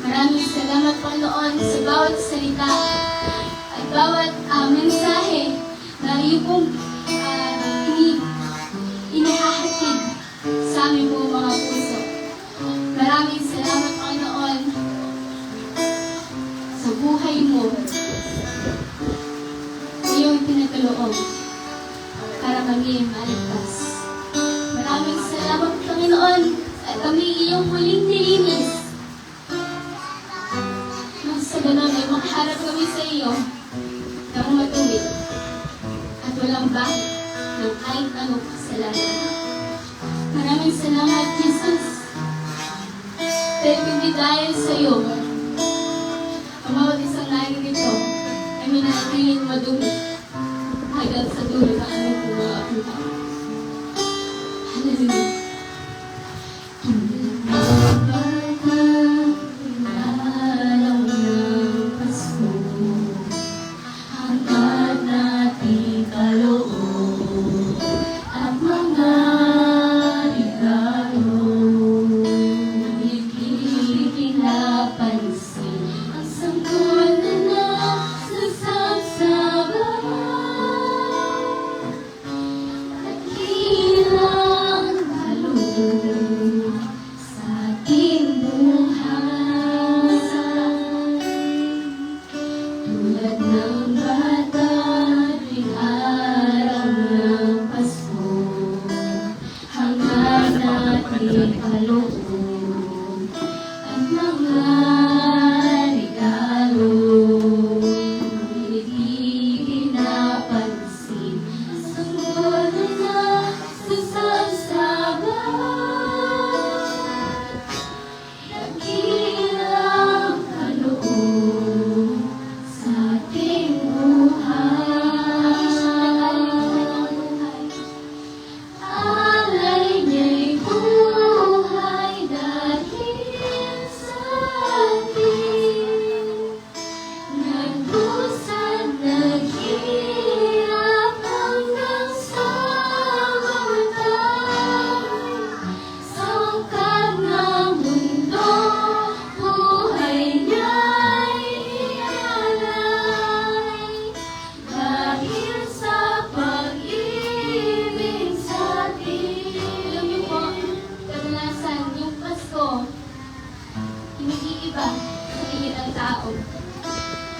Maraming salamat, Panginoon, sa bawat salita at bawat mensahe na iyo pong inihahatid sa aming po mga puso. Maraming salamat, Panginoon, sa buhay mo, iyong pinagkaloob para kami maligtas. Maraming salamat, Panginoon, at kami iyong muling nilinis. Nang sa ganon ay makaharap kami sa iyo ng matuwid at walang bakit ng kahit anong kasalanan. Maraming salamat, Jesus. Dahil hindi dahil sa iyo, ang bawat isang naririto ay minanatiling madumi hanggang sa dulo ng aming mga buhay. Hallelujah.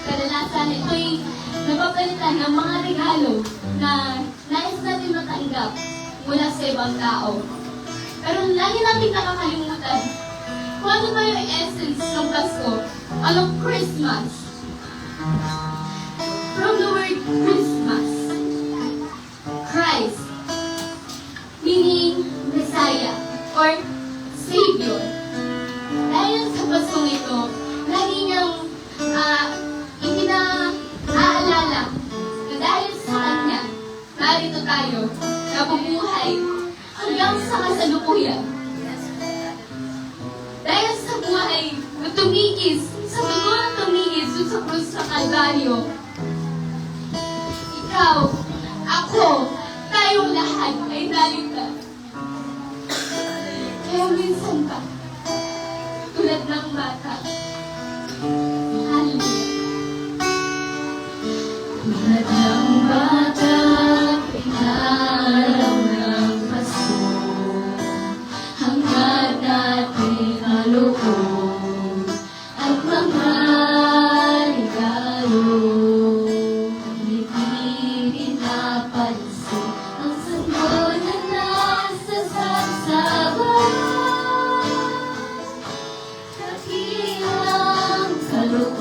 Kadalasan ito'y napapalitan ng mga regalo na nais natin matanggap mula sa ibang tao. Pero lagi natin nakakalimutan kung ano ba yung essence ng Pasko o ng Christmas. From the word Christmas, Christ, meaning Messiah or Savior. Dahil sa Paskong ito, lagi niyang ipinaalala na dahil sa Kanya, narito tayo, nabubuhay hanggang sa kasalukuyan. Dahil sa buhay na tumigis, sa dugo na tumigis sa krus sa Kalbaryo, ikaw, ako, tayong lahat ay naligtas. Kaya minsan pa, tulad ng bata, tulad ng bata, pinaraw ng Pasko, hanggang natin maloob at mga regalo. Hindi pinapansin ang sanggol na nasa sabsaban, kakilang sa loob.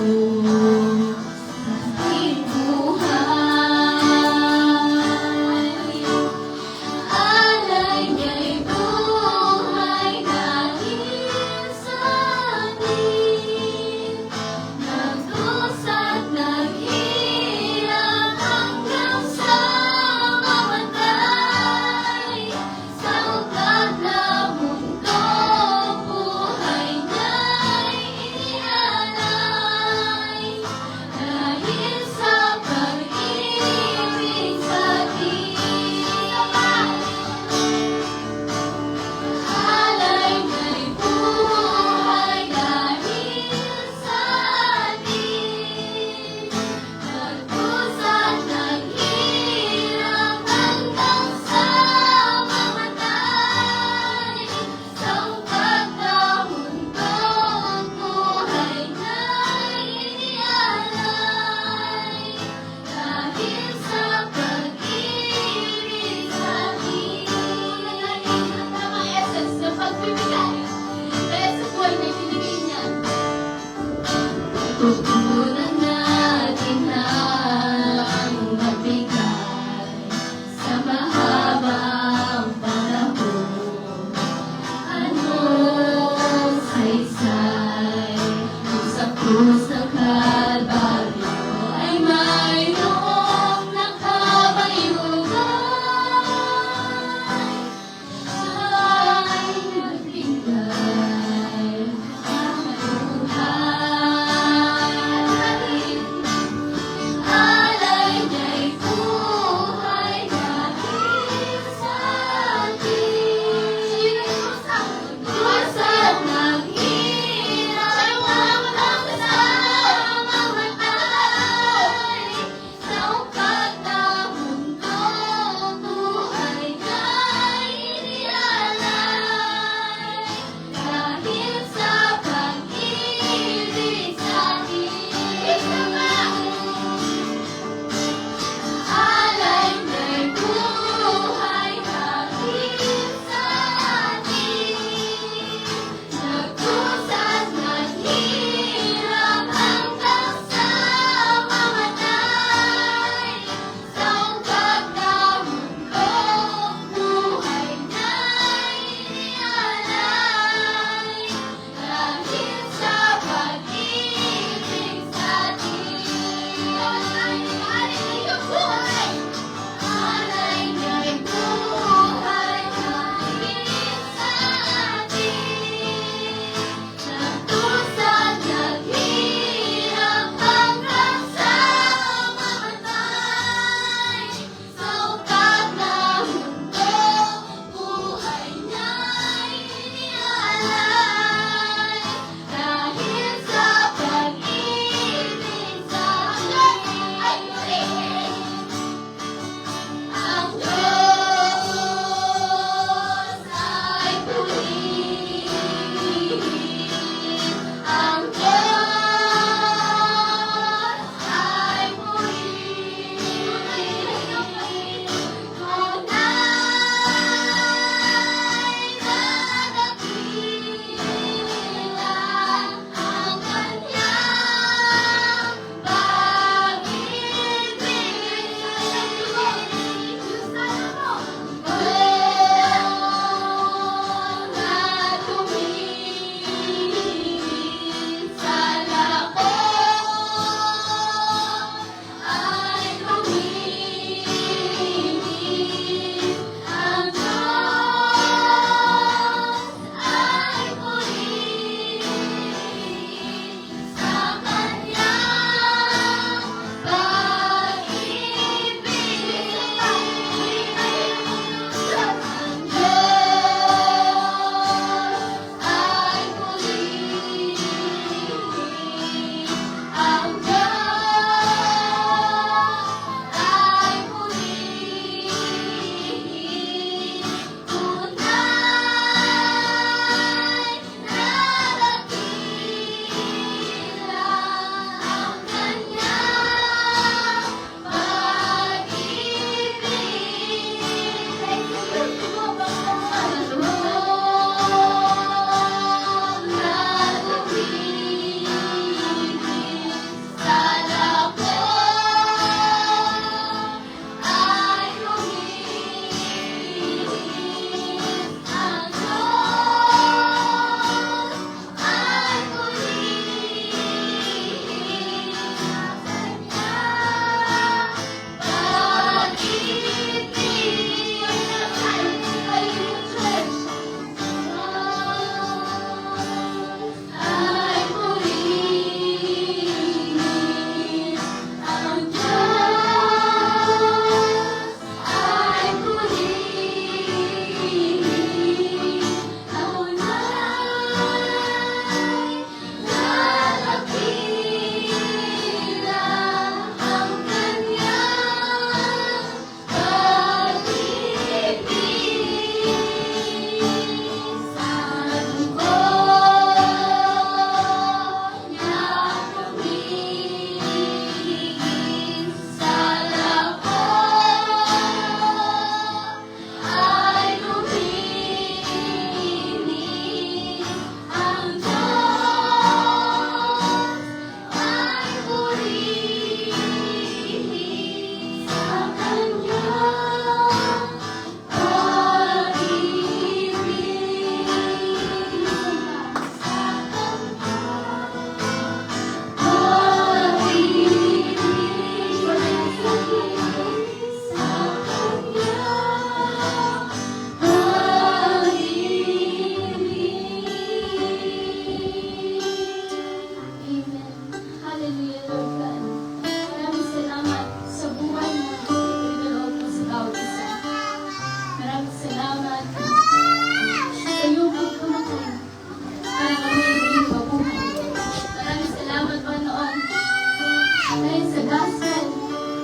Dahil sa gospel,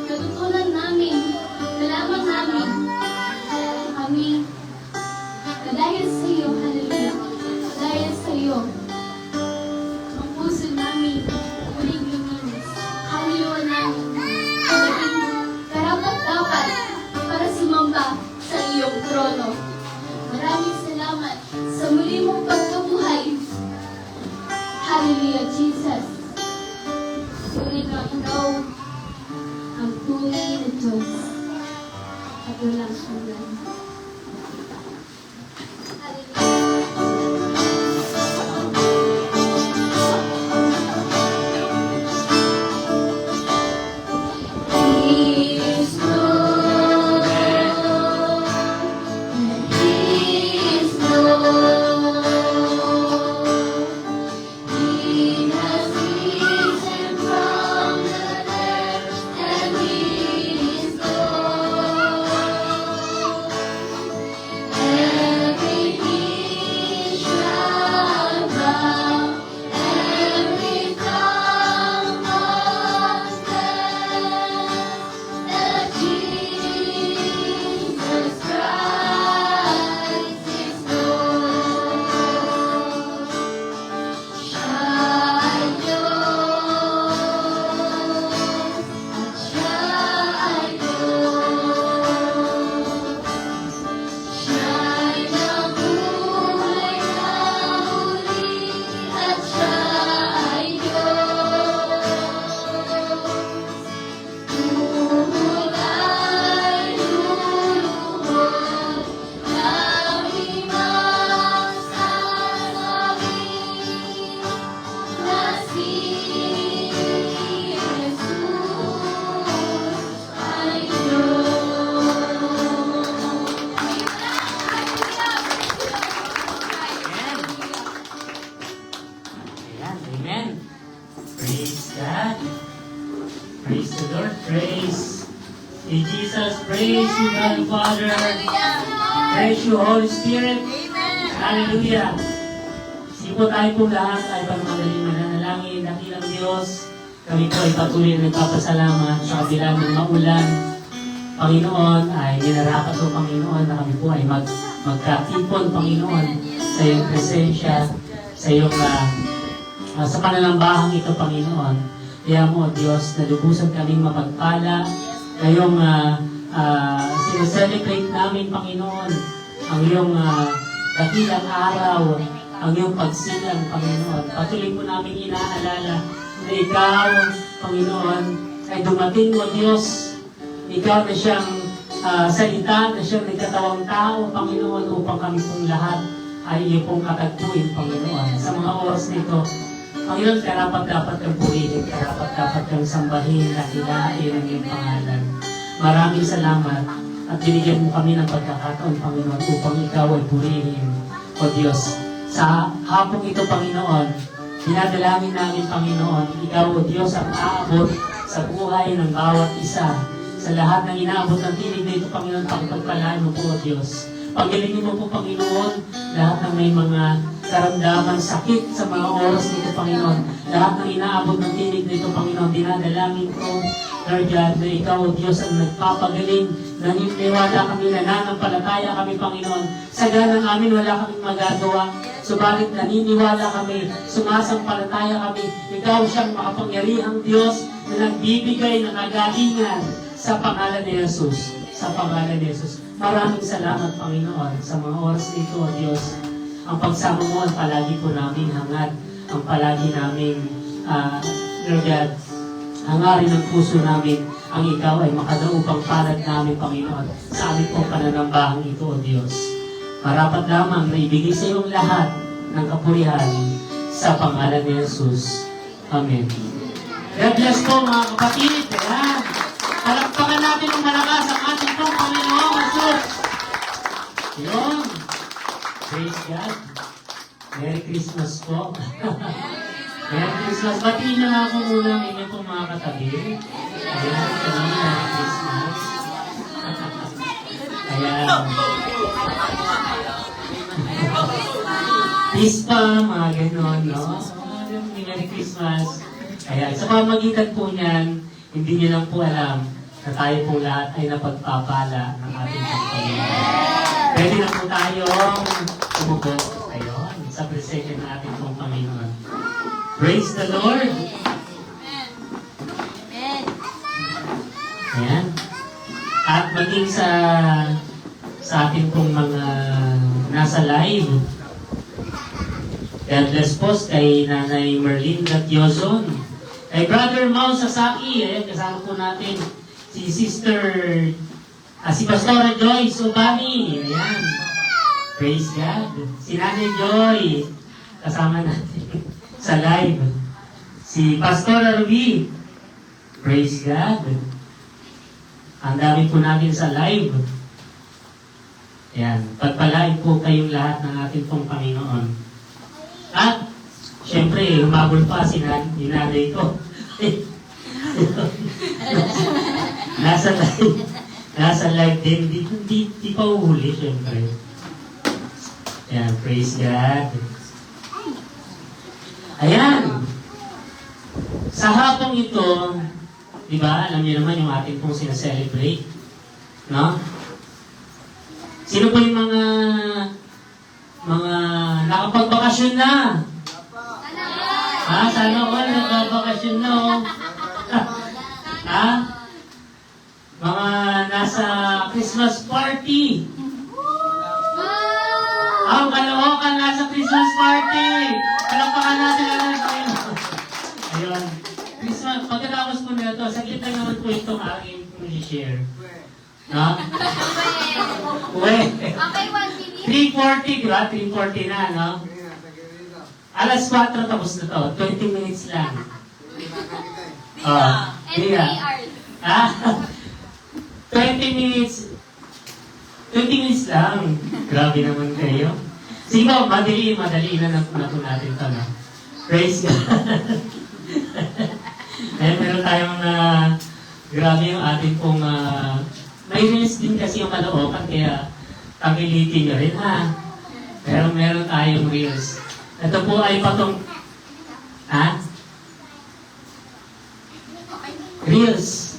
natutunan namin, nalaman namin, kami, na dahil sa iyo, hallelujah, dahil sa iyo, ang puso namin, muling luminis, kaluluwa namin, naging karapat-dapat para sumamba sa iyong trono. Maraming salamat sa muli mong pagkabuhay. Hallelujah, Jesus. Tunay na ikaw ang tunay na Diyos at walang hanggan. Praise the Lord. Praise you, Jesus. Praise you, God the Father. Praise you, Holy Spirit. Hallelujah. Sige po tayo pong lahat ay pagmadaling mananalangin. Dakilang Diyos, kami po ay patuloy na nagpapasalamat sa kabila ng maulan. Panginoon, ay ninarapat po, Panginoon, na kami po ay magkatipon, Panginoon, sa iyong presensya, sa iyong sa panalambahang ito, Panginoon. Kaya mo, Diyos, na lubusan kaming mapagpala ngayong sineselebrate namin, Panginoon, ang iyong dakilang araw, ang iyong pagsilang, Panginoon. Patuloy po namin inaalala na ikaw, Panginoon, ay dumating mo, Diyos. Ikaw na siyang salita, na siyang nagkatawang tao, Panginoon, upang kami pong lahat ay iyo pong katagpuin, Panginoon. Sa mga oras nito, Panginoon, karapat-dapat kang purihin, karapat-dapat kang sambahin, dakilain ang iyong pangalan. Maraming salamat at binigyan mo kami ng pagkakataon, Panginoon, upang ikaw ay purihin, O Diyos. Sa hapong ito, Panginoon, dinadalangin namin, Panginoon, ikaw, O Diyos, ang aabot sa buhay ng bawat isa. Sa lahat ng inaabot ng tinig na ito, Panginoon, pagpagpalaan mo po, O Diyos. Pagalingin mo po, Panginoon, lahat ng may mga karamdaman, sakit sa mga oras nito, Panginoon. Lahat ng inaabot ng tinig nito, Panginoon, dinadalangin ko, Lord God, na ikaw, O Diyos, ang nagpapagaling. Naniniwala kami, nananampalataya kami, Panginoon. Sa ganang amin, wala kaming magagawa. Subalit naniniwala kami, sumasampalataya kami. Ikaw siyang makapangyarihang Diyos na nagbibigay ng kagalingan sa pangalan ni Jesus. Sa pangalan ni Jesus. Maraming salamat, Panginoon, sa mga oras nito, O Diyos. Ang pagsama mo ang palagi po namin hangad. Ang palagi namin, Lord God, hangarin ng puso namin ang ikaw ay makadaupang palad namin, Panginoon, sa aming pong pananambahang ito, O Diyos. Marapat lamang na ibigay sa iyong lahat ng kapurihan sa pangalan ni Jesus. Amen. God bless po, mga kapatid. Ayan. Palakpakan natin ng malakas ang ating pong Panginoong Jesus. Yun. Praise God. Merry Christmas po. Merry Christmas. Batiin na nga ako muna ang inyong pong mga katabi. Ayan, kanina Merry Christmas. Ayan. Peace pa, mga ganon, no? Merry Christmas. Kaya sa pamamagitan po niyan, hindi niyo lang po alam na tayo po lahat ay napagpapala ng ating Panginoon. Pwede na po tayong umupo. Ayun, sa presensya ng ating pong Panginoon. Praise the Lord! Ayan. At maging sa ating pong mga nasa live, God bless po kay Nanay Merlinda Tiozon, kay Brother Mau Sasaki, kasama po natin si si Pastora Joyce Obani, ayan. Praise God. Si Nanay Joy, kasama natin sa live. Si Pastora Ruby, praise God. Ang dami po natin sa live. Ayan, pagpalain po kayong lahat ng ating pong Panginoon. At, syempre, humabol pa si nanay ko. Nasa live din, di pa uhuli, syempre. Ayan, praise God. Ayan, sa hapong ito, di ba, alam niyo naman yung ating pong sinaselebrate, no? Sino po yung mga nakapagbakasyon na? Sana all nakapagbakasyon na, oh. Mga nasa Christmas party. Ang Caloocan nasa Christmas party. Palakpakan natin ang ayun. Christmas, pagkatapos po nito, saglit lang naman po itong aking i-share. No? Uwe. Okay, 1 minute. 3:40, di ba? 3:40 na, no? Alas 4 tapos na to. 20 minutes lang. And 3 Dia. hours. 20 minutes. 20 minutes lang. Grabe naman kayo. Sige po, madali na po natin ito, no? Praise God. Meron tayong grabe yung ating pong may reels din kasi yung Caloocan, kaya tagilitin nyo rin, ha? Pero meron tayong reels. Ito po ay patong... Reels.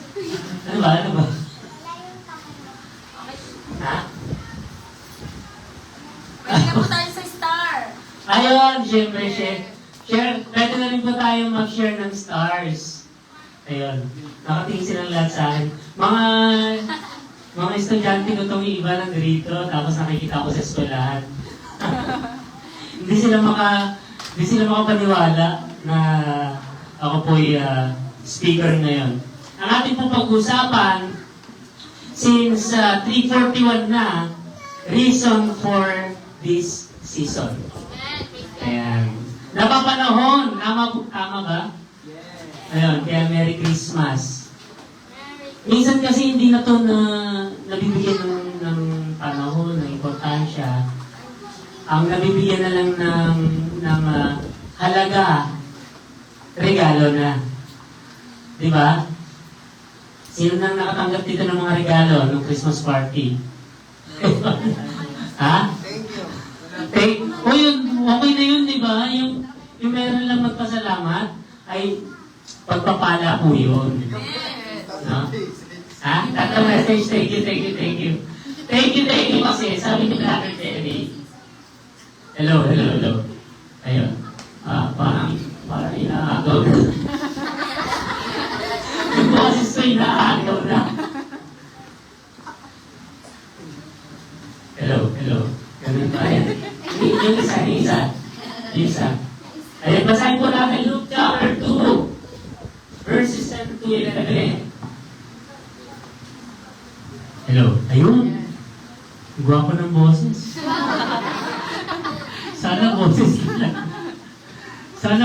Ano ba? Pwede na po tayo sa star. Ayun, syempre, share. Pwede na rin po tayo mag-share ng stars. Ayun. Nakatingin silang lahat sa akin. Mga estudyante ko itong iba ng grito, tapos nakikita ko sa eskwelahan. Hindi sila makapaniwala na ako po'y speaker ngayon. Ang ating pong pag-usapan, since 3:41 na, reason for this season. Ayan. Napapanahon, tama ba? Ayun, kaya Merry Christmas. Minsan kasi hindi na ito nabibigyan ng panahon, ng importansya. Ang nabibigyan na lang ng halaga, regalo na. Di ba? Sino nang nakatanggap dito ng mga regalo ng Christmas party? Ha? Thank you. Okay na yun, di ba? Yung meron lang magpasalamat ay pagpapala po yun. No? That's the message. Thank you. Thank you kasi sabi ni Brother Terry. Hello. Ayun. Parang inaagaw na. Yung boses ko inaagaw na. Hello. Ganun ba yan? Yung isa. Ayun, basahin po natin Luke chapter 2. Verses 10 to 11. Hello. Ayun. Guwapo ng boses. Sana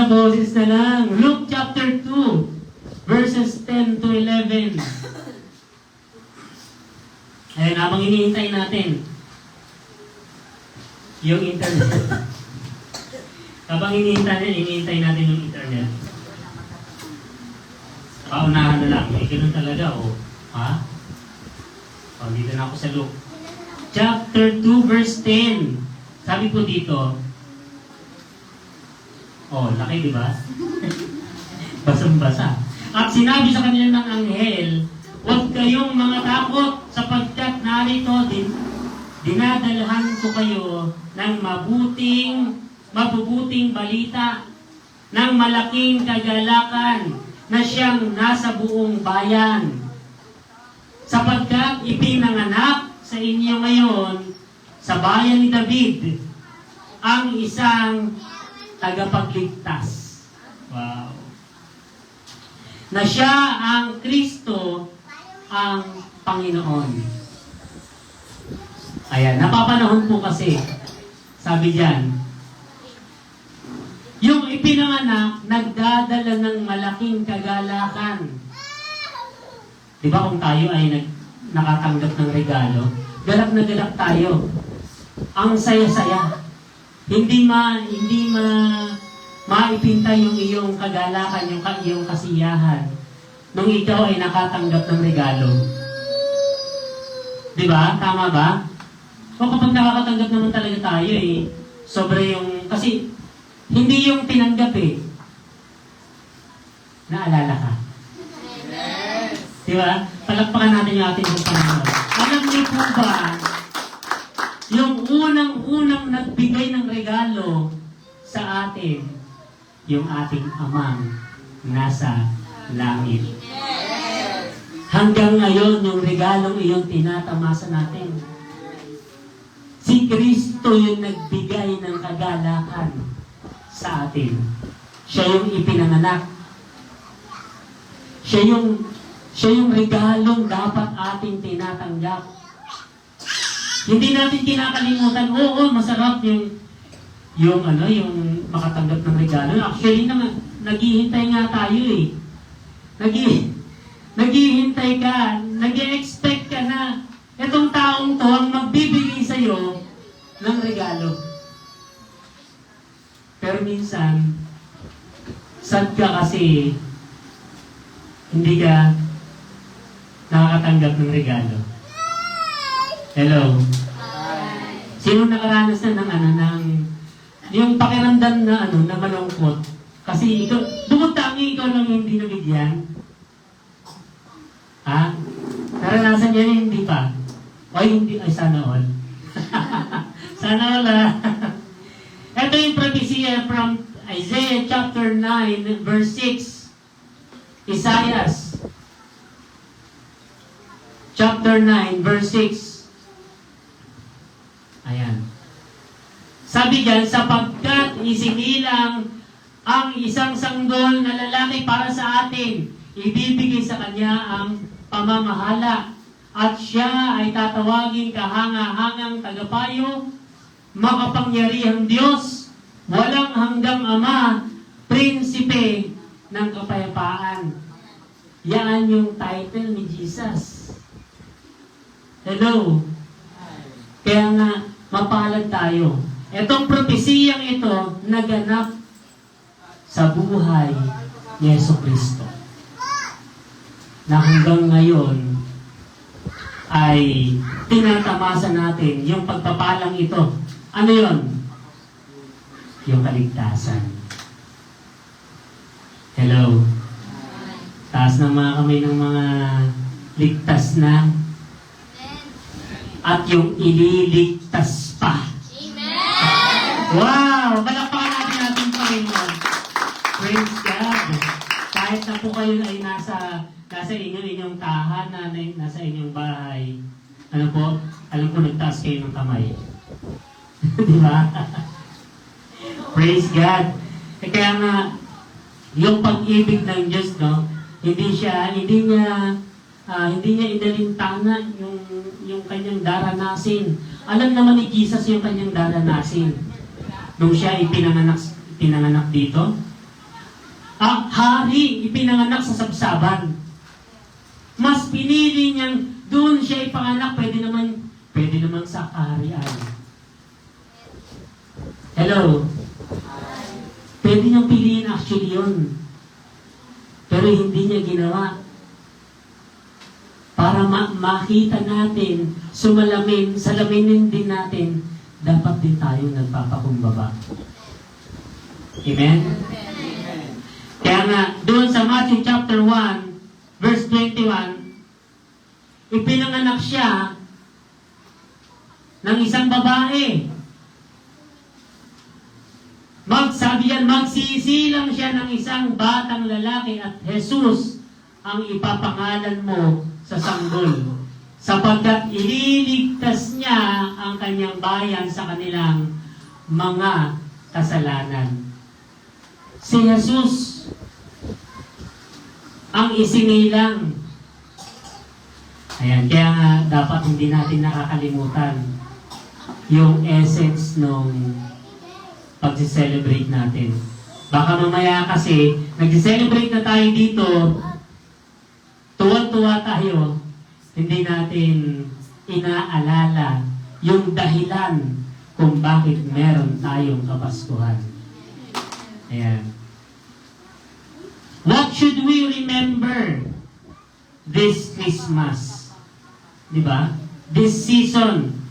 boses na lang. Luke chapter 2. Verses 10 to 11. Ayun, habang hinihintay natin yung internet. Habang hinihintay natin yung internet. Paunahan na lang. Ganun talaga, ha? Dito na ako sa Luke. Chapter 2, verse 10. Sabi po dito, laki, di ba? basang-basa. At sinabi sa kanila ng anghel, huwag kayong mga takot sapagkat narito dinadalhan ko kayo ng mabubuting balita ng malaking kagalakan na siyang nasa buong bayan. Sapagkat ipinanganak sa inyo ngayon sa bayan ni David ang isang tagapagligtas. Wow. Na siya ang Kristo, ang Panginoon. Ayan, napapanahon po kasi, sabi diyan, yung ipinanganak, nagdadala ng malaking kagalakan. Di ba kung tayo ay nakatanggap ng regalo, galak na galak tayo. Ang saya-saya. Hindi maipinta yung iyong kagalakan, yung iyong kasiyahan nung ikaw ay nakatanggap ng regalo. Di ba? Tama ba? O kapag nakakatanggap naman talaga tayo sobra yung, kasi hindi yung tinanggap Naalala ka? Di ba? Palakpakan natin yung ating Panginoon. Alam niyo po ba, yung unang nagbigay ng regalo sa atin, yung ating amang nasa langit. Hanggang ngayon, yung regalong iyon tinatamasa natin. Si Kristo yung nagbigay ng kagalakan sa atin. Siya yung ipinanganak. Siya yung regalong dapat ating tinatanggap. Hindi natin kinakalimutan, oo, masarap yung makatanggap ng regalo. Actually naman, naghihintay nga tayo Naghihintay ka, nag-expect ka na itong taong to ang magbibigay sa'yo ng regalo. Pero minsan, sad ka kasi hindi ka nakakatanggap ng regalo. Hello? Sino nakaranas na ng yung pakiramdam na na malungkot? Kasi ikaw, bukod tangi ikaw lang yung hindi nabigyan. Ha? Naranasan niya hindi pa? Hindi, sana all. Sana all Ito yung prophecy from Isaiah chapter 9 verse 6. Isaiah chapter 9 verse 6. Ayan. Sabi diyan, sapagkat isinilang ang isang sanggol na lalaki para sa atin, ibibigay sa kanya ang pamamahala, at siya ay tatawagin kahanga-hangang tagapayo, makapangyarihang Diyos, walang hanggang Ama, prinsipe ng kapayapaan. Yan yung title ni Jesus. Hello? Kaya nga, mapalad tayo. Itong propesiyang ito, naganap sa buhay ni Jesucristo. Na hanggang ngayon ay tinatamasa natin yung pagpapalang ito. Ano yon? Yung kaligtasan. Hello? Taas ng mga kamay ng mga ligtas na at yung ililigtas pa. Amen! Wow! Palakpakan natin ating Panginoon. Praise God! Kahit na po kayo ay nasa inyong tahanan, nasa inyong bahay, alam ko nagtaas kayo ng kamay. Di ba? Praise God! Kaya nga, yung pag-ibig ng Diyos, hindi niya inalintana yung kanyang daranasin. Alam naman ni Jesus yung kanyang daranasin. Nung siya ipinanganak dito, hari, ipinanganak sa sabsaban. Mas pinili niyang doon siya ipanganak, pwede naman sa kaharian. Hello? Pwede niyang piliin actually yun. Pero hindi niya ginawa. Para makita natin, salaminin din natin, dapat din tayo nagpapakumbaba. Amen? Kaya nga, doon sa Matthew chapter 1, verse 21, ipinanganak siya ng isang babae. Sabi yan, magsisilang siya ng isang batang lalaki at Jesus ang ipapangalan mo sa sanggol, sapagkat ililigtas niya ang kanyang bayan sa kanilang mga kasalanan. Si Jesus ang isinilang. Ayan, kaya nga dapat hindi natin nakakalimutan yung essence nung pag-celebrate natin. Baka mamaya kasi, nag-celebrate na tayo dito, tuwan-tuwa tayo, hindi natin inaalala yung dahilan kung bakit meron tayong Kapaskuhan. Ayan. What should we remember this Christmas? Diba? This season.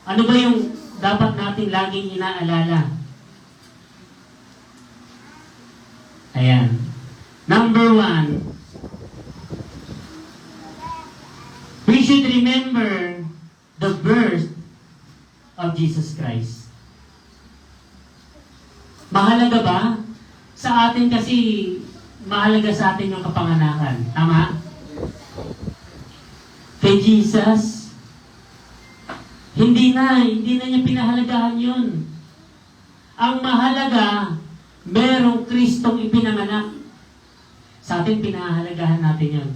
Ano ba yung dapat natin laging inaalala? Ayan. Number 1, we should remember the birth of Jesus Christ. Mahalaga ba? Sa atin kasi, mahalaga sa atin yung kapanganakan. Tama? Kay Jesus, hindi na niya pinahalagahan yun. Ang mahalaga, merong Kristong ipinanganak. Sa atin, pinahalagahan natin yun.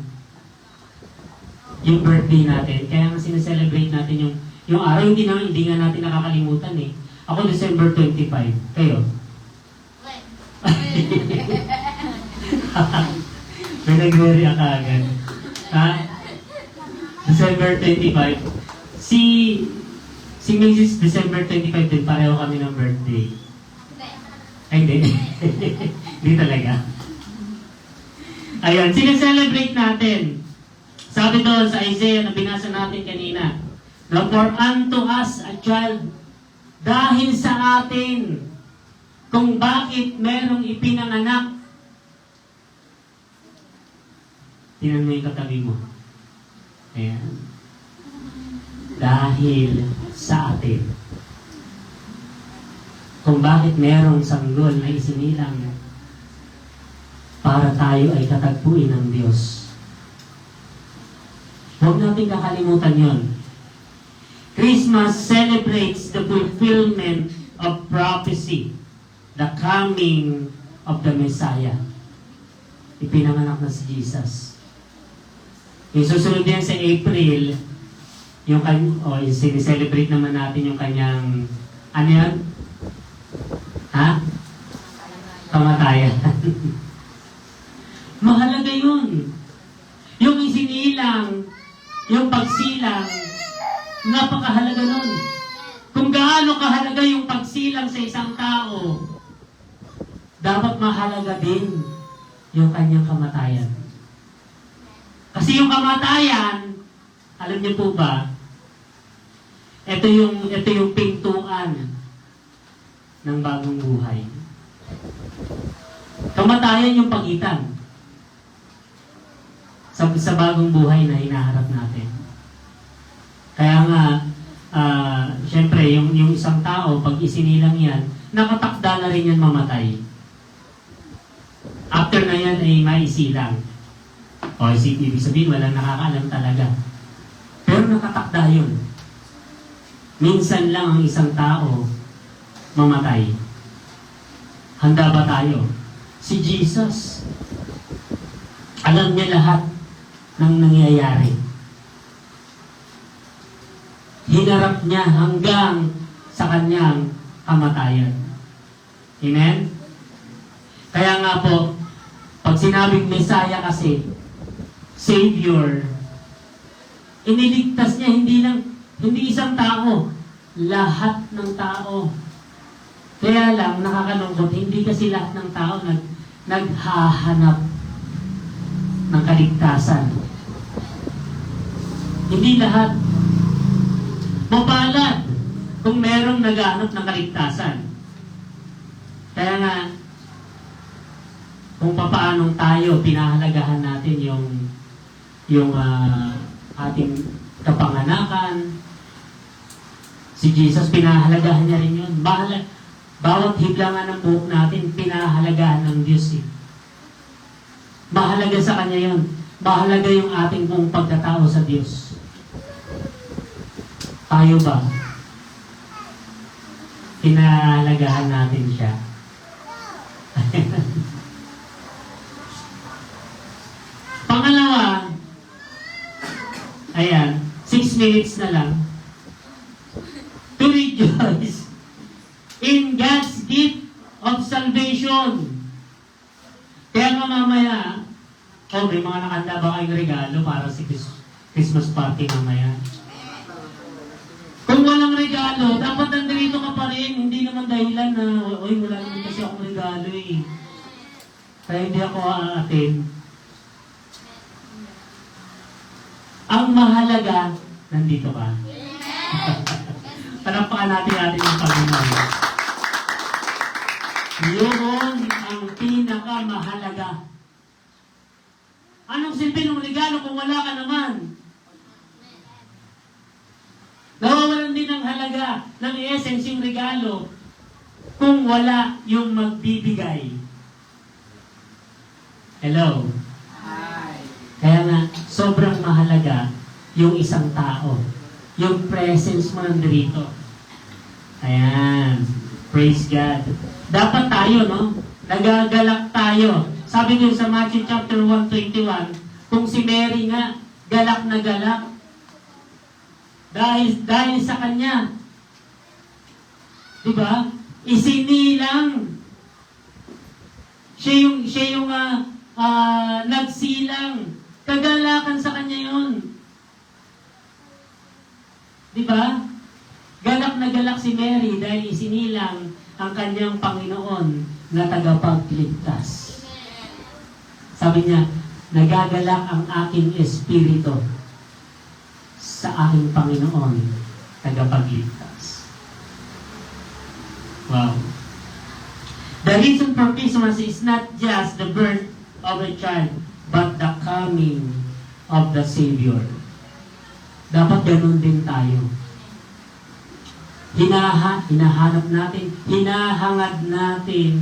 Yung birthday natin. Kaya nga sineselebrate natin yung araw, hindi nga natin nakakalimutan eh. Ako December 25. Kayo? May nag-worry ka agad. Ha? December 25. Si Mrs. December 25 din, pareho kami ng birthday. Ay, hindi. Hindi talaga. Ayun, sineselebrate natin. Sabi doon sa Isaiah na binasa natin kanina, "Now for unto us a child," dahil sa atin, kung bakit merong ipinanganak. Tingnan mo yung katabi mo. Ayan. Dahil sa atin. Kung bakit merong sanggol na isinilang para tayo ay katagpuin ng Diyos. Huwag natin kakalimutan yon. Christmas celebrates the fulfillment of prophecy, the coming of the Messiah. Ipinanganak na si Jesus. Yung susunod yan sa April, yung sineselebrate naman natin yung kanyang, ano yan? Ha? Kamatayan. Mahalaga yun. Yung isinilang, yung pagsilang, napakahalaga nun. Kung gaano kahalaga yung pagsilang sa isang tao, dapat mahalaga din yung kanyang kamatayan. Kasi yung kamatayan, alam niyo po ba, ito yung pintuan ng bagong buhay. Kamatayan yung pagitan sa bagong buhay na hinaharap natin. Kaya nga, syempre, yung isang tao, pag isinilang yan, nakatakda na rin yan mamatay. After na yan ay maisilang. O, ibig sabihin, walang nakakaalam talaga. Pero nakatakda yun. Minsan lang ang isang tao mamatay. Handa ba tayo? Si Jesus, alam niya lahat ng nangyayari. Hinarap niya hanggang sa kanyang kamatayan. Amen? Kaya nga po, pag sinabing Messiah kasi, Savior, iniligtas niya hindi isang tao, lahat ng tao. Kaya lang, nakakalungkot, hindi kasi lahat ng tao naghahanap ng kaligtasan. Hindi lahat. Mapalad kung merong naghahanap ng kaligtasan. Kaya nga, kung paano tayo pinahalagahan natin yung ating kapanganakan. Si Jesus, pinahalagahan niya rin yun. Bawat higlangan ng buhok natin, pinahalagahan ng Diyos eh. Mahalaga sa Kanya yun. Mahalaga yung ating buong pagkatao sa Diyos. Tayo ba? Pinahalagahan natin siya. Pangalawa, ayan, 6 minutes na lang. To rejoice in God's gift of salvation. Kaya nga mamaya, may mga nakanda ba kayong regalo para sa Christmas party mamaya? Kung walang regalo, dapat nandito ka pa rin. Hindi naman dahilan na, wala naman kasi akong regalo eh. Kaya hindi ako aatin. Ang mahalaga, nandito ka. Panampakan natin ang Panginoon. Yun ang pinakamahalaga. Anong silbi ng regalo kung wala ka naman? Nawawalan din ng halaga ng essence yung regalo kung wala yung magbibigay. Hello? Hi. Kaya nga, sobrang mahalaga yung isang tao. Yung presence mo nandito. Ayan. Praise God. Dapat tayo, no? Nagagalak tayo. Sabi niyo sa Matthew chapter 1:21, kung si Mary nga, galak na galak. Dahil sa kanya. Diba? Isinilang. Siya yung nagsilang. Kagalakan sa kanya yun. Diba? Galak na galak si Mary dahil isinilang ang kanyang Panginoon na tagapagligtas. Sabi niya, nagagalak ang aking espiritu sa aking Panginoon, tagapagligtas. Wow. The reason for Christmas is not just the birth of a child, but the coming of the Savior. Dapat ganun din tayo. Hinahanap natin, hinahangad natin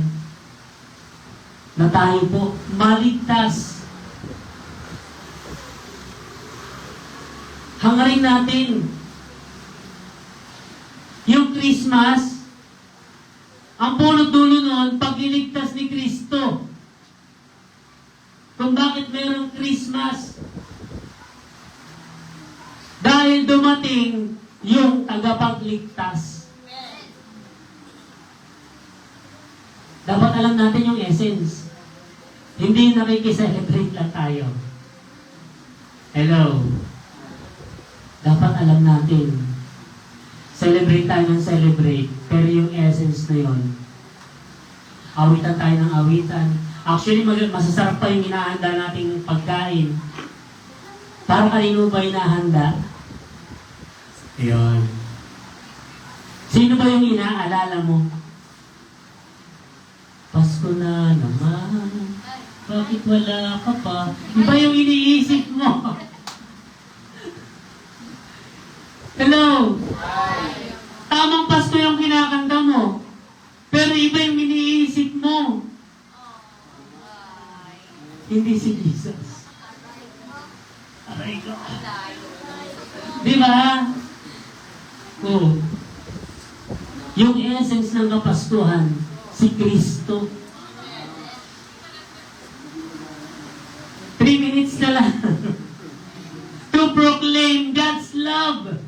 na tayo po maligtas. Hangarin natin yung Christmas, ang pulot-dulo nun, pagliligtas ni Kristo. Kung bakit mayroong Christmas? Dahil dumating yung tagapagligtas. Dapat alam natin yung essence. Hindi nakikiselebrate lang tayo. Hello? Dapat alam natin. Celebrate tayo ng celebrate, pero yung essence na yun, awitan tayo ng awitan. Actually, masasarap pa yung inahanda nating pagkain. Para kanino ba inahanda? Yun. Sino ba yung inaalala mo? Pasko na naman. Bakit wala ka pa? Iba yung iniisip mo. Hello? Tamang Pasko yung kinakanta mo. Pero iba yung iniisip mo. Hindi si Jesus. Aray ko. Di ba? Oh. Yung essence ng Kapaskuhan, si Kristo. 3 minutes na lang. To proclaim God's love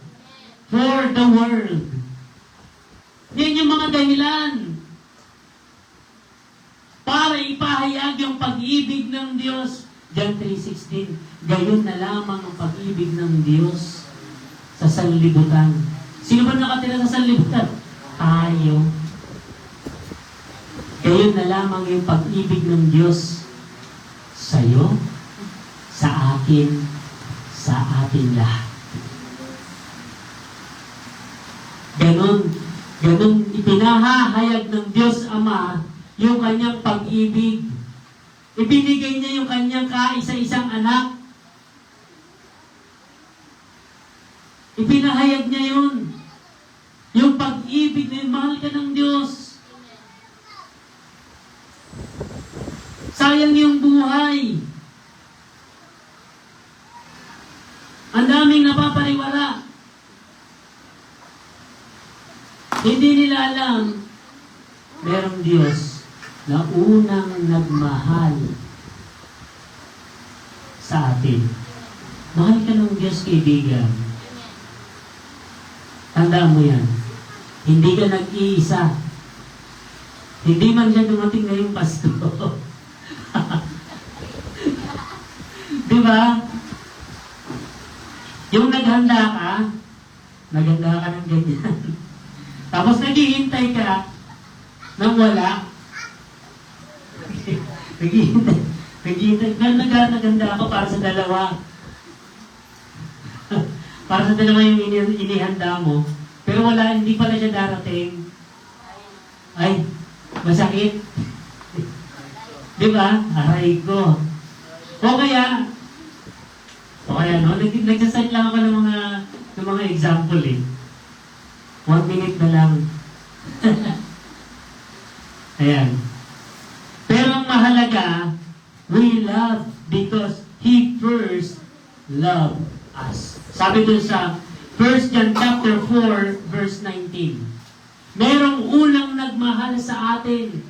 for the world. Yan yung mga dahilan para ipahayag yung pag-ibig ng Diyos. John 3:16, gayon na lamang ang pag-ibig ng Diyos sa sanlibutan. Sino ba nakatira sa sanlibutan? Tayo. Gayon na lamang yung pag-ibig ng Diyos sa'yo, sa akin, sa atin lahat. Ganun ipinahahayag ng Diyos Ama yung kanyang pag-ibig Ibinigay niya yung kanyang kaisa-isang anak. Ipinahayag niya yun. Yung pag-ibig na yun, mahal ka ng Diyos. Sayang yung buhay. Ang daming napapariwara. Hindi nila alam, merong Diyos na unang nagmahal sa atin. Mahal ka ng Diyos, kaibigan. Tandaan mo yan. Hindi ka nag-iisa. Hindi man siya dumating ngayong Pasko. Di ba? Yung naghanda ka ng ganyan. Tapos naghihintay ka nang wala. naghihintay. Naghanda ka para sa dalawa. Para sa dalawa yung inihanda mo. Pero wala, hindi pala siya darating. Ay, masakit. Di ba? Aray ko. O kaya, no? Nagsasite lang ako ng mga example eh. 1 minute na lang. Ayan. Pero ang mahalaga, we love because He first loved us. Sabi dun sa 1 John chapter 4, verse 19. Merong unang nagmahal sa atin.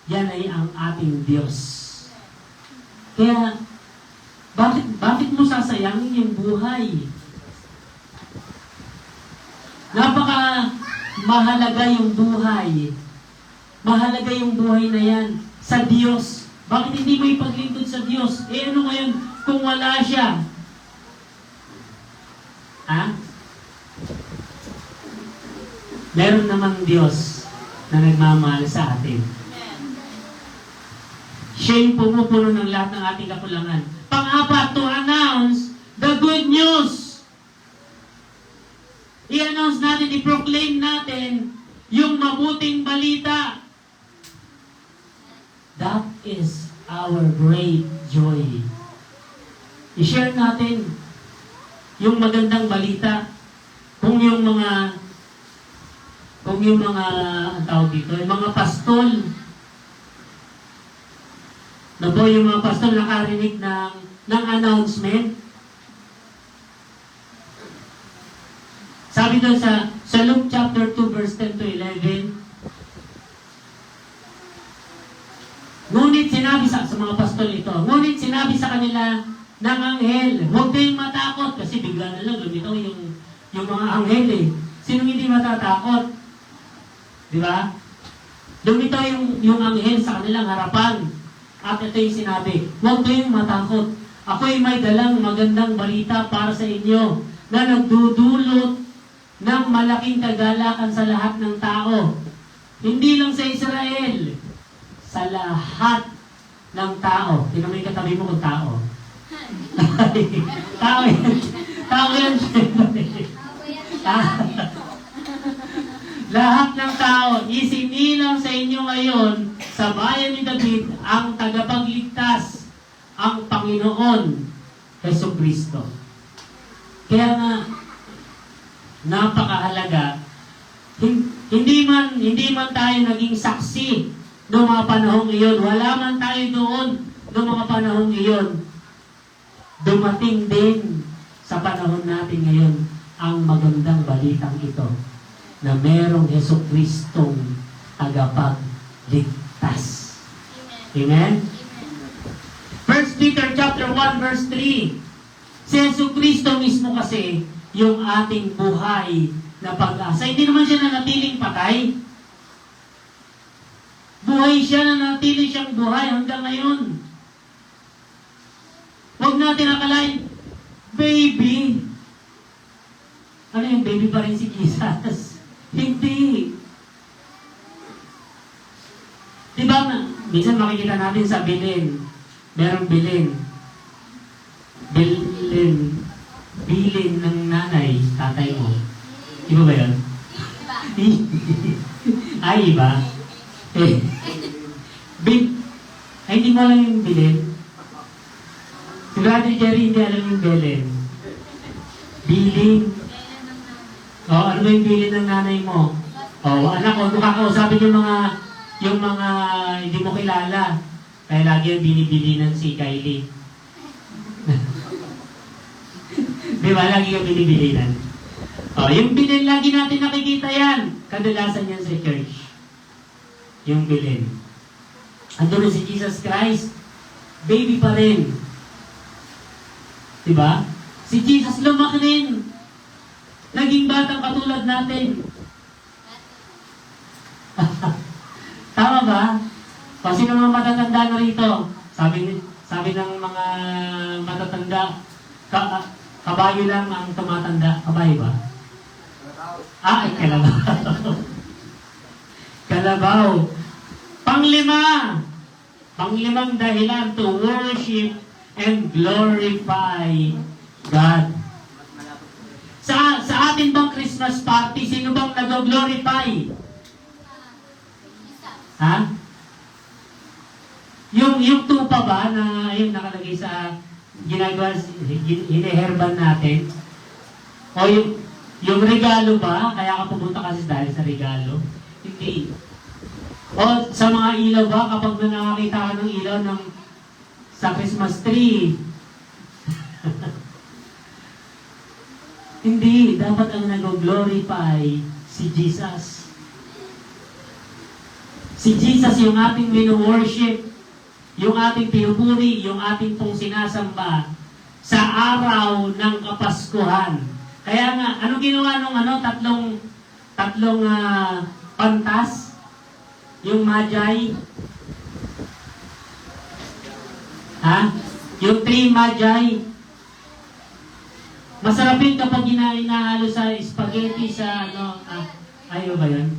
Yan ay ang ating Diyos. Kaya, bakit mo sasayangin yung buhay? Napaka mahalaga yung buhay. Mahalaga yung buhay na yan sa Diyos. Bakit hindi mo ipaglingkod sa Diyos? Eh ano ngayon kung wala siya? Ha? Meron namang Diyos na nagmamahal sa atin. Siya yung pumupuno ng lahat ng ating kakulangan. Pang-apat, to announce the good news. I-announce natin, i-proclaim natin yung mabuting balita. That is our great joy. I-share natin yung magandang balita. Kung yung mga ang tawag dito, yung mga pastol, na po yung mga pastol nakarinig ng announcement. Sabi doon sa Luke chapter 2 verse 10 to 11, ngunit sinabi sa mga pastol ito, ngunit sinabi sa kanila ng anghel, huwag kayong matakot, kasi bigla na lang lumitaw yung mga anghel eh. Sino hindi matatakot? Di ba? Lumitaw yung anghel sa kanilang harapan. At ito yung sinabi, huwag kayong matakot. Ako'y may dalang magandang balita para sa inyo na nagdudulot ng malaking kagalakan sa lahat ng tao. Hindi lang sa Israel, sa lahat ng tao. Tingnan mo yung katabi mo kung tao. Tao yan. Tao yan. Lahat ng tao, isinilang sa inyo ngayon sa bayan ni David ang tagapagligtas, ang Panginoon, Jesucristo. Kaya nga, napakahalaga, hindi man tayo naging saksi noong mga panahong iyon, wala man tayo doon noong mga panahong iyon, dumating din sa panahon natin ngayon ang magandang balitang ito na merong Jesucristong tagapagligtas. Amen? 1 Peter chapter 1 verse 3. Si Jesucristo mismo kasi yung ating buhay na pag-asa. Hindi naman siya nanatiling patay. Buhay siya, nanatili siyang buhay hanggang ngayon. Huwag natin akalain, baby. Ano yung baby pa rin si Jesus? Hindi. Diba, minsan makikita natin sa bilin. Merong bilin. Bilin ng nanay, tatay mo. Iba ba yun? Ay, iba. Ay, hindi mo alam yung bilin? Si Brother Jerry hindi alam yung bilin. Bilin. Oh, ano ba yung bilin ng nanay mo? Oh, anak ko, kung kakausapin yung mga hindi mo kilala. Kaya lagi yung binibilinan si Kylie. Di ba? Lagi yung binibilinan. Oh, yung bilin, lagi natin nakikita yan. Kadalasan yan sa church. Yung bilin. Ando na si Jesus Christ, baby pa rin. Diba? Si Jesus lumaki rin. Naging batang katulad natin. Tama ba? Kasi ng mga matatanda na rito, sabi ng mga matatanda, kabayo lang ang tumatanda. Kabayo ba? Ay, kalabaw. Kalabaw. Panglimang dahilan to worship and glorify God. Sa atin bang Christmas party, sino bang nag-glorify? Ha? Yung tupa ba na yung nakalagay sa ginagawa, hiniherban natin? O yung regalo ba? Kaya ka pumunta kasi dahil sa regalo? Hindi. O sa mga ilaw ba, kapag nakakita ka ng ilaw sa Christmas tree? Hindi. Dapat ang nag-glorify si Jesus. Si Jesus yung ating mino-worship, yung ating pinupuri, yung ating pong sinasamba sa araw ng Kapaskuhan. Kaya nga, ano ginawa nung tatlong pantas? Yung Magi? Ha? Yung 3 Magi? Masarap yun kapag inahalo sa spaghetti sa ayaw ba yun?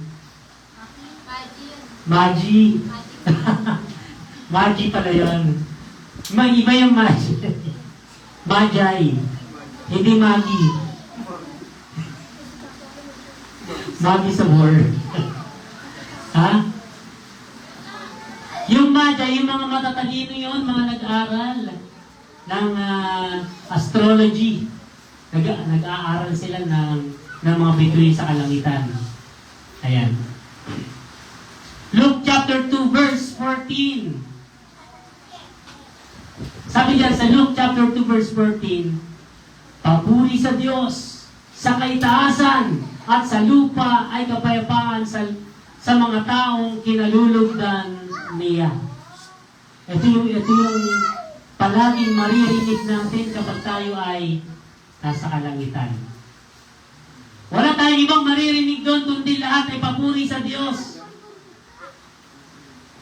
Magi. Magi pala yun. Iba yung Magi. Magi. Hindi Magi. Magi sa word. Ha? Yung Magi, yung mga matatalino yun, mga nag-aral ng astrology. Nag-aaral sila ng mga bituin sa kalangitan. Ayan. Luke chapter 2 verse 14. Sabi diyan sa Luke chapter 2 verse 14, papuri sa Diyos sa kaitaasan at sa lupa ay kapayapaan sa mga taong kinalulugdan niya. Ito yung palaging maririnig natin kapag tayo ay nasa kalangitan. Wala tayong ibang maririnig doon kundi lahat ay papuri sa Diyos.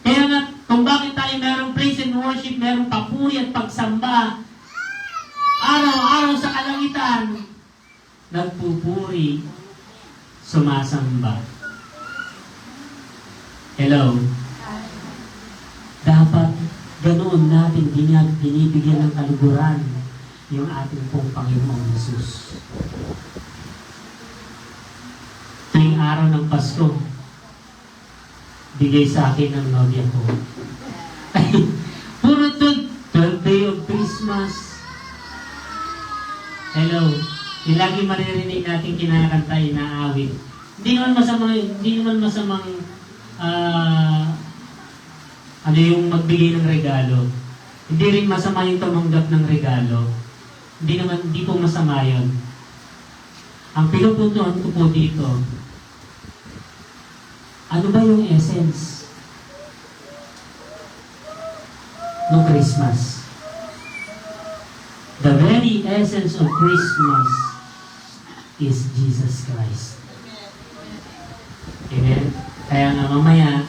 Kaya nga, kung bakit tayo merong praise and worship, merong papuri at pagsamba, araw-araw sa kalangitan, nagpupuri, sumasamba. Hello? Dapat ganoon natin binibigyan ng kaluguran yung ating pong Panginoong Jesus. Tuwing araw ng Pasko, bigay sa akin ng nobya ko. Ay, puro 12th day of Christmas. Hello. Yung lagi maririnig natin kinakanta, inaawit. Hindi naman masamang yung magbigay ng regalo. Hindi rin masama yung tumanggap ng regalo. Hindi po masama yun. Ang pinupuntuhan ko po dito, ano ba yung essence ng Christmas? The very essence of Christmas is Jesus Christ. Amen? Kaya nga mamaya,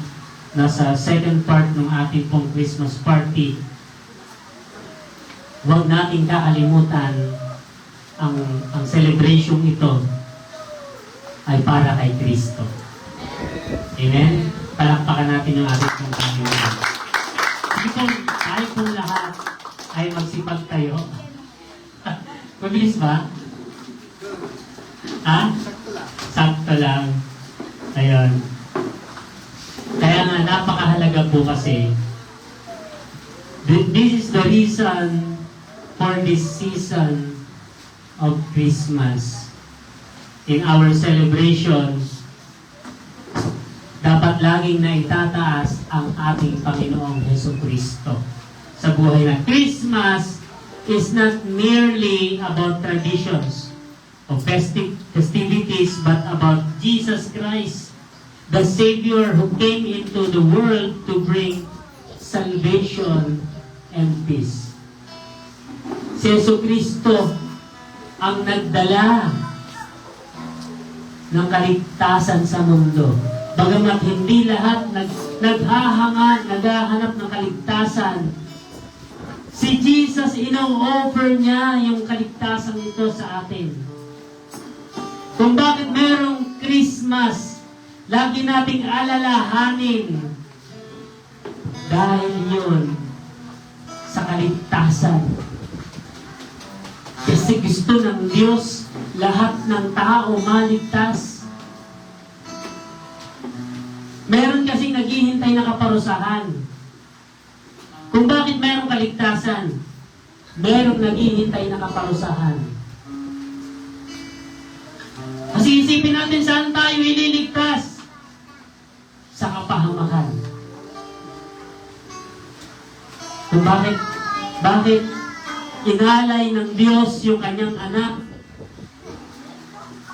nasa second part ng ating pong Christmas party, huwag nating kakalimutan ang celebration ito ay para kay Kristo. Amen? Palakpakan natin yung ating pong Panginoon. Sige po, tayo pong lahat ay magsipag tayo. Mabilis ba? Ha? Sakto lang. Ayun. Kaya nga, napakahalaga po kasi This is the reason for this season of Christmas. In our celebration, dapat laging na itataas ang ating Panginoong Jesucristo sa buhay na. Christmas is not merely about traditions of festivities, but about Jesus Christ, the Savior who came into the world to bring salvation and peace. Si Jesucristo ang nagdala ng kaligtasan sa mundo. Bagamat hindi lahat naghahanap ng kaligtasan, si Jesus, ino-offer niya yung kaligtasan ito sa atin. Kung bakit merong Christmas, lagi nating alalahanin dahil yun sa kaligtasan. Kasi gusto ng Diyos lahat ng tao maligtas. Meron kasing naghihintay na kaparusahan. Kung bakit merong kaligtasan, merong naghihintay na kaparusahan. Kasi isipin natin saan tayo ililigtas? Sa kapahamakan. Kung bakit inalay ng Diyos yung kanyang anak?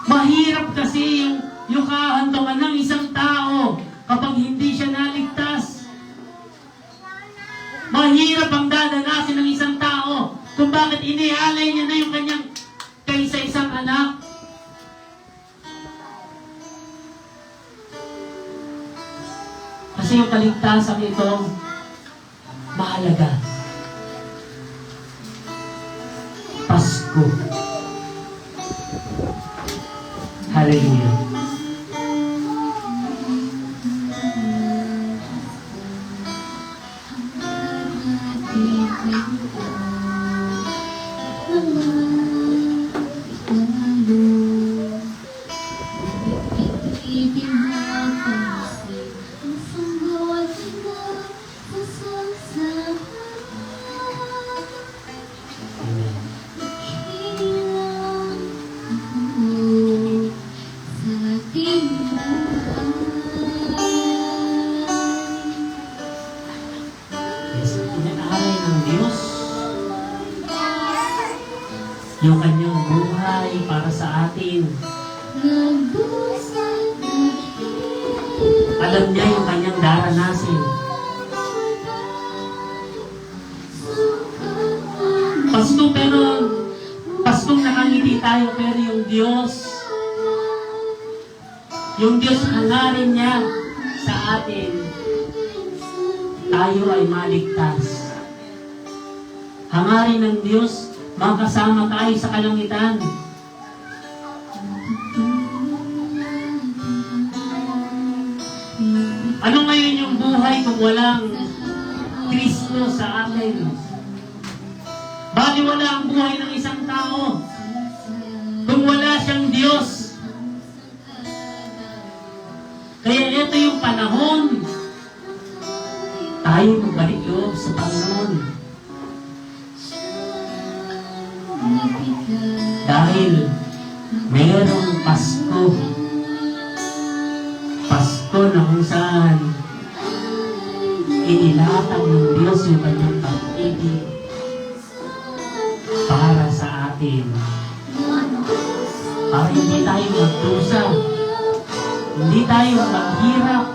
Mahirap kasi yung kahantungan ng isang tao kapag hindi siya naligtas. Mahirap ang dadanasin ng isang tao kung bakit inialay niya na yung kanyang kaysa isang anak. Kasi yung kaligtasan ito, mahalaga. Pasko. Hallelujah. Yung kanyang buhay para sa atin. Alam niya yung kanyang daranasin. Paskong nakangiti tayo, pero yung Diyos hangarin niya sa atin, tayo ay maligtas. Hangarin ng Diyos, makasama tayo sa kalangitan. Ano ngayon yung buhay kung walang Kristo sa atin? Bali wala ang buhay ng isang tao kung wala siyang Diyos. Kaya ito yung panahon tayo magbalik loob sa Panginoon. Dahil mayroong Pasko. Pasko na kung saan inilatag ng Diyos yung kanyang pag-ibig para sa atin. Para hindi tayo magdusa. Hindi tayo maghirap.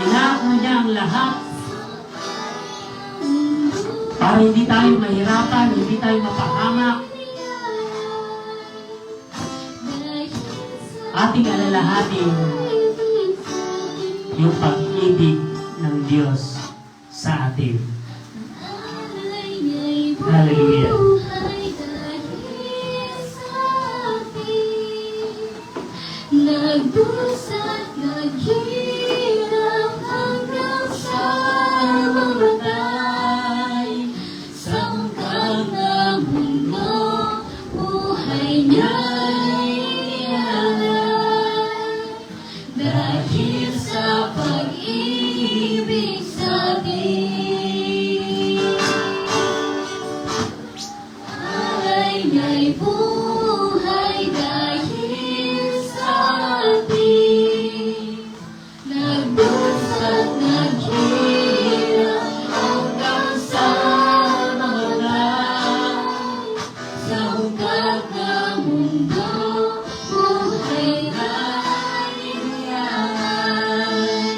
Inako niya ang lahat. Para hindi tayo mahirapan, hindi tayo mapahamak. Ating alalahanin yung pag-ibig ng Diyos sa atin. Hallelujah. Nagbusak, naghirap hanggang sa mamatay. Sa hanggang ng mundo, buhay niya'y ialay. Dahil sa pag-ibig sa atin. may buhay dahil sa atin. Nagdusat, naghirap hanggang sa mga sa ugat ng mundo, buhay natin yan.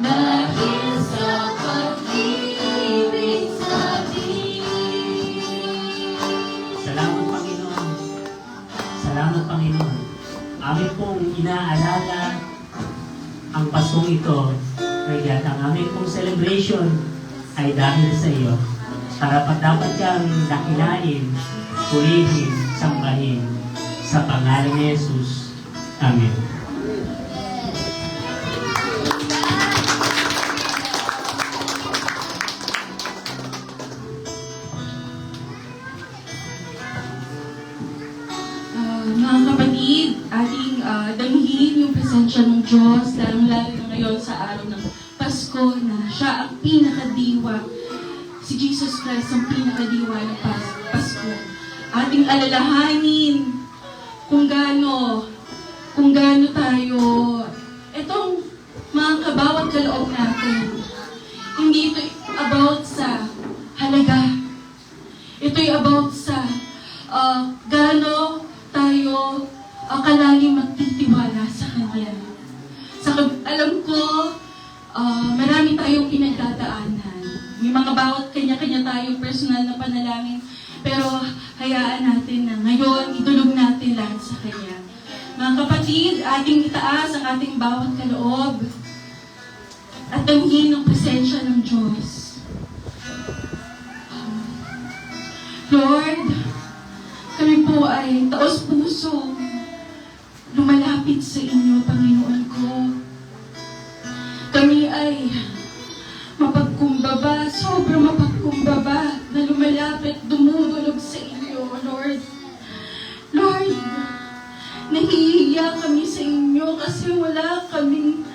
Dahil sa pag-ibig sa atin. Salamat, Panginoon. Salamat, Panginoon. Amin pong inaalala ang Paskong ito, kaya't ang aming pong celebration ay dahil sa iyo. Karapat dapat kang dakilain, purihin, sambahin. Sa pangalan ni Jesus. Amen. Mga kapatid, ating damhin yung presensya ng Diyos, lalong-lalo na ngayon sa araw ng Pasko na siya ang pinakadiwa. Si Jesus Christ ang pinakadiwa ng Pasko. Ating alalahanin kung gaano tayo, itong mga kabawat kaloob natin. Hindi ito about sa halaga. Ito'y about sa gaano tayo kalalim magtitiwala sa Kanya. Alam ko, marami tayong pinagdadaanan. May mga bawat kanya-kanya tayong personal na panalangin. Pero hayaan natin na ngayon, idulog natin lahat sa Kanya. Mga kapatid, ating itaas ang ating bawat kaloob at damhin ang presensya ng Diyos. Lord, kami po ay taos-puso lumalapit sa inyo, Panginoon ko. Kami ay mapagkumbaba, sobrang mapagkumbaba na lumalapit, dumudulog sa inyo, Lord. Lord, nahihiya kami sa inyo kasi wala kaming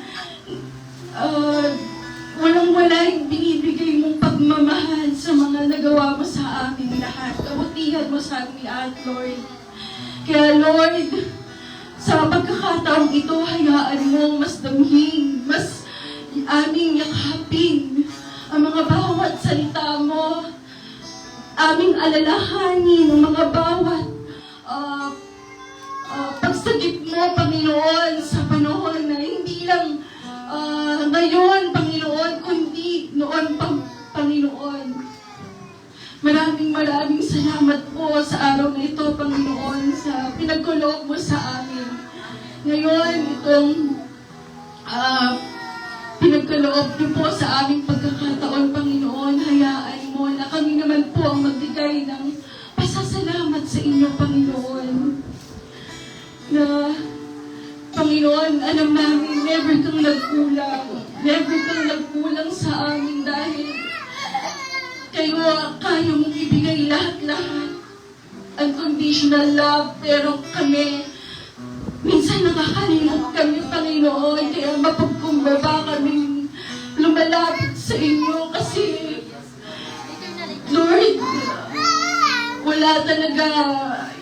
walang-wala yung binibigay mong pagmamahal sa mga nagawa mo sa aming lahat. Kabutihan mo sa aming lahat, Lord. Kaya, Lord, sa pagkakataong ito, hayaan mo mas damhin, mas aming yakapin ang mga bawat salita mo, aming alalahanin ang mga bawat pagsagip mo, Panginoon, sa panahon na hindi lang ngayon, Panginoon, kundi noon pang Panginoon. Maraming salamat po sa araw na ito, Panginoon, sa pinagkulog mo sa amin. Ngayon, itong pinagkaloob niyo po sa aming pagkakataon, Panginoon, hayaan mo na kami naman po ang magbigay ng pasasalamat sa inyo, Panginoon. Na, Panginoon, alam namin, never kang nagkulang. Never kang nagkulang sa amin dahil kayo kaya mong ibigay lahat-lahat. Unconditional love, pero kami, minsan nakakalimot kami, Panginoon, kaya mapagkumbaba kami lumalapit sa inyo kasi, Lord, wala talaga,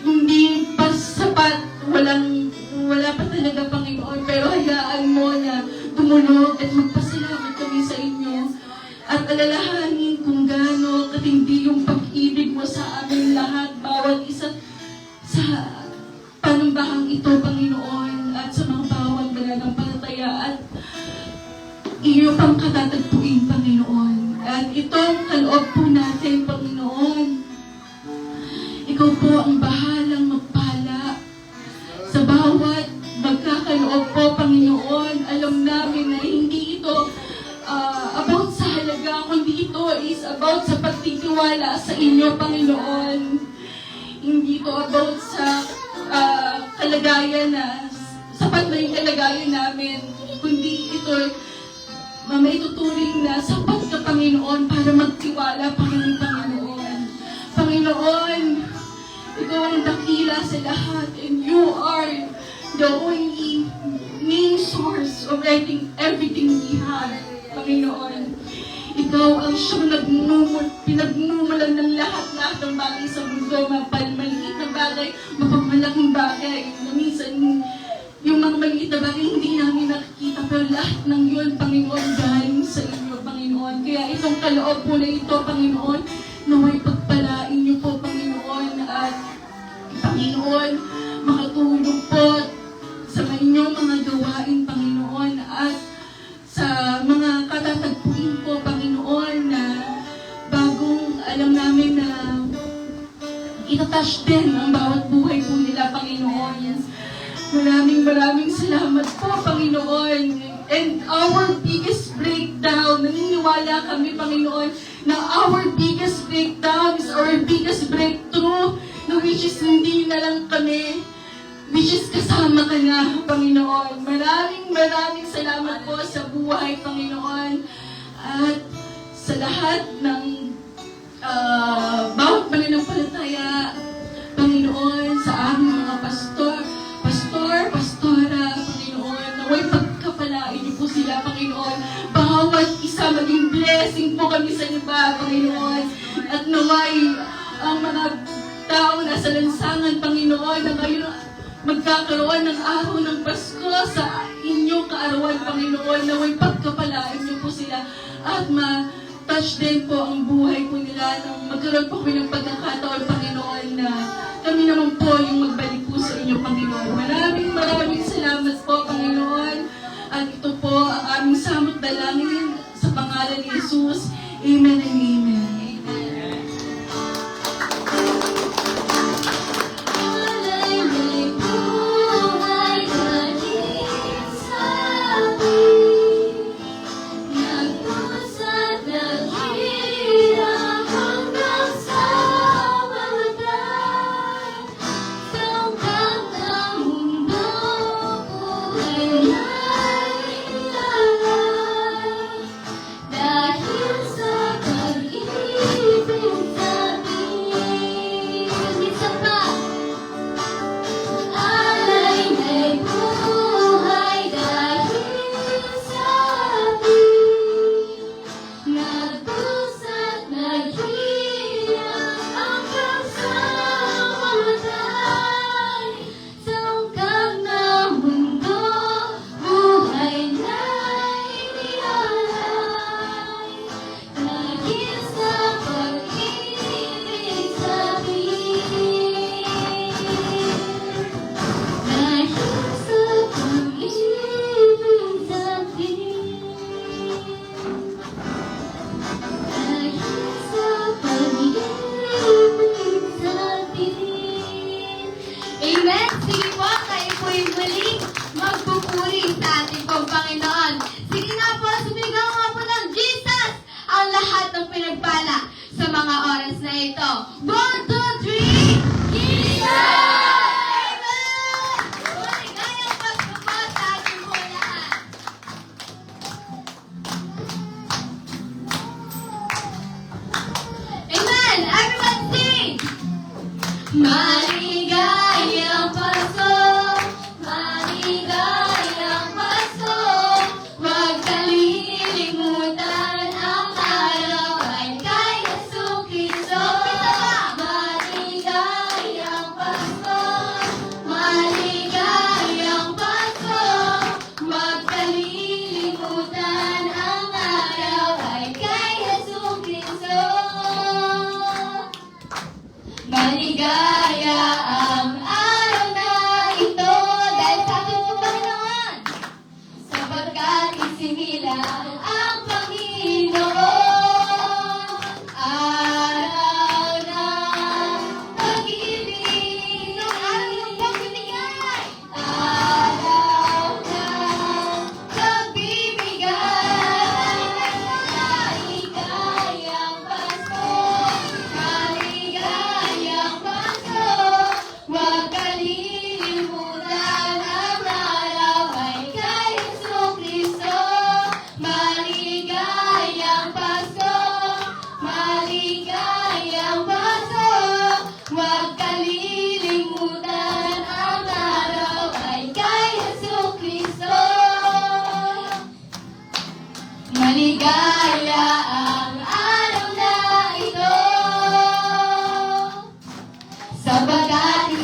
hindi pa sapat, wala pa talaga, Panginoon, pero hayaan mo na dumulog at magpasalamat kami sa inyo at alalahanin kung gaano katindi yung pag-ibig mo sa aming lahat, bawat isa sa panumbahang ito, Panginoon, at sa mga bawat mananampalataya at iyo pang katatagpuin, Panginoon. At itong kaloob po natin, Panginoon, ikaw po ang bahalang magpala sa bawat magkakaloob po, Panginoon. Alam namin na hindi ito about sa halaga, kundi ito is about sa pagtitiwala sa inyo, Panginoon. Hindi ito about sa kalagayan na sapat na yung kalagayan namin, kundi ito maituturing na sapat ka, Panginoon, para magtiwala pa rin, Panginoon. Panginoon, ikaw ang dakila sa lahat, and you are the only main source of everything we have, Panginoon. Ikaw ang siyang pinagmumulan ng lahat ng bagay sa mundo, maliit na bagay, mapagmalaking bagay, na minsan yung mga maliit na bagay hindi namin nakikita, pero lahat ng yun, Panginoon, galing sa inyo, Panginoon. Kaya itong kaloob po na ito, Panginoon, naway pagpalain niyo po, Panginoon, at Panginoon, makatulong po sa inyong mga gawain, Panginoon, at sa mga katatagpuin po, Panginoon, na bagong alam namin na itatouch din ang bawat buhay po nila, Panginoon. Maraming salamat po, Panginoon. And our biggest breakdown, naniniwala kami, Panginoon, na our biggest breakdown is our biggest breakthrough, na which is hindi na lang kami, which is kasama ka na, Panginoon. Maraming salamat po sa buhay, Panginoon. At sa lahat ng bawat mananampalataya, Panginoon, sa aming mga pastora, Panginoon, naway pagkapalain niyo po sila, Panginoon. Bawat isa maging blessing po kami sa iba, Panginoon. At naway ang mga tao nasa lansangan, Panginoon, na ngayon magkakaroon ng araw ng Pasko sa inyong kaarawan, Panginoon, naway pagkapalain niyo po sila at touch din po ang buhay po nila nang magkaroon po kami ng pagkakataon, Panginoon, na kami naman po yung magbalik po sa inyo, Panginoon. Maraming salamat po, Panginoon. At ito po ang aming samot dalangin sa pangalan ni Jesus. Amen and amen. Amen! Sige po, kayo po yung muling magpupuri sa ating pong Panginoon. Sige nga po, sumigaw nga po ng Jesus ang lahat ng pinagpala sa mga oras na ito. 1, 2, 3, Jesus! Amen! Maligayang Pasko po sa ating po lahat. Amen! Everyone sing! Maligayang Pasko, maligayang Pasko, huwag kalilimutan ang araw ay kay Jesucristo. Maligayang Pasko, maligayang Pasko, huwag kalilimutan ang araw ay kay Jesucristo. Maligaya ang araw na ito dahil sa ating Panginoon, sapagkat isinilang ang Panginoon. Araw ng pag-ibig, nung araw ng pagbibigay, araw ng pagbibigay. Maligayang Pasko, maligayang Pasko, huwag kalilimutan ang araw ay kay Jesucristo. Maligayang Pasko, maligayang Pasko, huwag kalilimutan ang araw ay kay Jesucristo. Maligaya ang araw na ito, sapagkat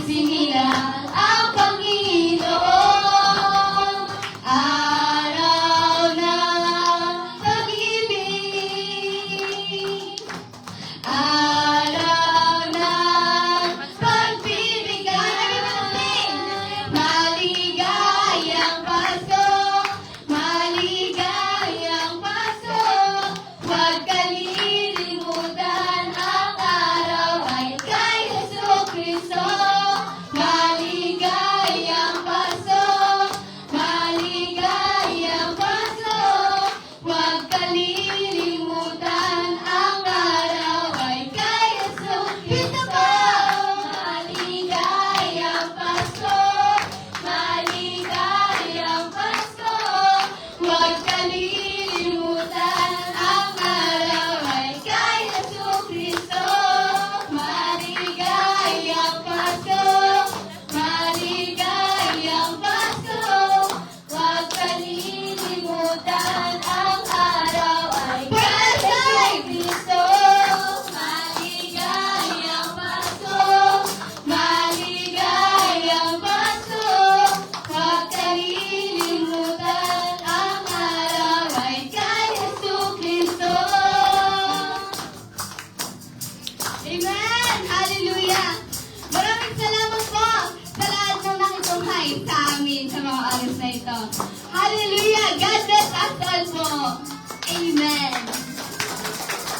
Hallelujah! God bless us all po! Amen!